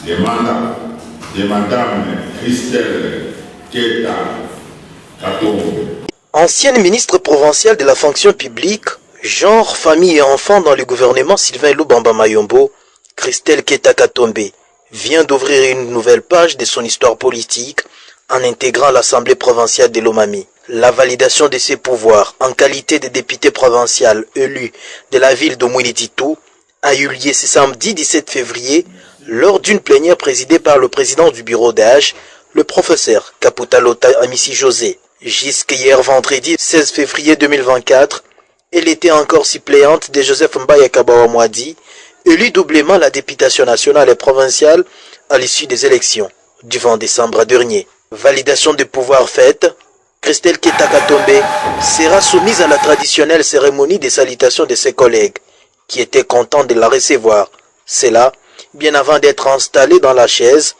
le mandat de Madame Christelle Keta Katombe. Ancienne ministre provinciale de la fonction publique, genre, famille et enfants dans le gouvernement Sylvain Lubamba Mayombo, Christelle Keta Katombe vient d'ouvrir une nouvelle page de son histoire politique en intégrant l'Assemblée provinciale de Lomami. La validation de ses pouvoirs en qualité de député provincial élu de la ville de Mouiniditou a eu lieu ce samedi 17 février lors d'une plénière présidée par le président du bureau d'âge, le professeur Kaputalota Amissi José. Jusqu'hier vendredi 16 février 2024, elle était encore suppléante de Joseph Mbaya Kabawamwadi, élu doublement la députation nationale et provinciale à l'issue des élections du 20 décembre dernier. Validation des pouvoirs faite, Christelle Keta Katombe sera soumise à la traditionnelle cérémonie de salutation de ses collègues, qui étaient contents de la recevoir. Cela, bien avant d'être installée dans la chaise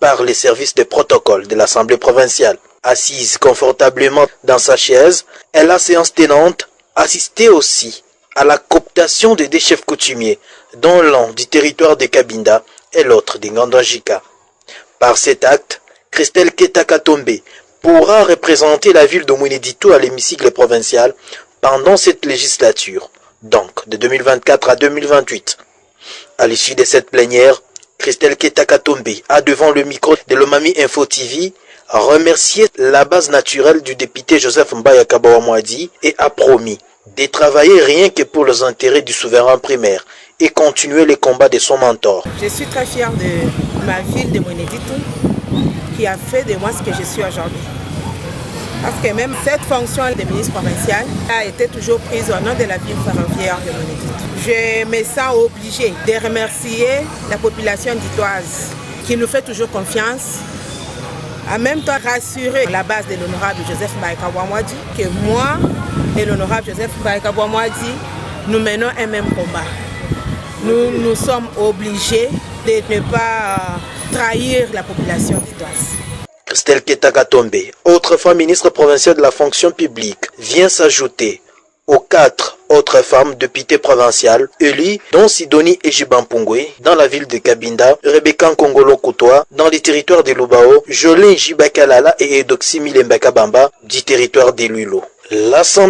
par les services de protocole de l'Assemblée provinciale. Assise confortablement dans sa chaise, elle a séance tenante assisté aussi à la cooptation de deux chefs coutumiers, dont l'un du territoire de Kabinda et l'autre de Ngandajika. Par cet acte, Christelle Keta Katombe pourra représenter la ville de Mouiniditou à l'hémicycle provincial pendant cette législature, donc de 2024 à 2028. À l'issue de cette plénière, Christelle Keta Katombe a devant le micro de Lomami Info TV remercié la base naturelle du député Joseph Mbaya Kabawamwadi et a promis de travailler rien que pour les intérêts du souverain primaire et continuer les combats de son mentor. Je suis très fière de ma ville de Mouiniditou qui a fait de moi ce que je suis aujourd'hui. Parce que même cette fonction de ministre provincial a été toujours prise au nom de la ville ferroviaire de Mouiniditou. Je me sens obligée de remercier la population ditoise qui nous fait toujours confiance. En même temps, rassurer la base de l'honorable Joseph Mbaya Kabawamwadi que moi et l'honorable Joseph Mbaya Kabawamwadi, nous menons un même combat. Nous sommes obligés de ne pas trahir la population ditoise. Christelle Keta Katombe, autrefois ministre provincial de la fonction publique, vient s'ajouter aux 4 autres femmes députées provinciales élues, dont Sidonie Ejibampungwe dans la ville de Kabinda, Rebecca Nkongolo Koutoa dans les territoires de Lubao, Jolin Jibakalala et Edoxy Milembaka Bamba du territoire de Luilo. L'Assemblée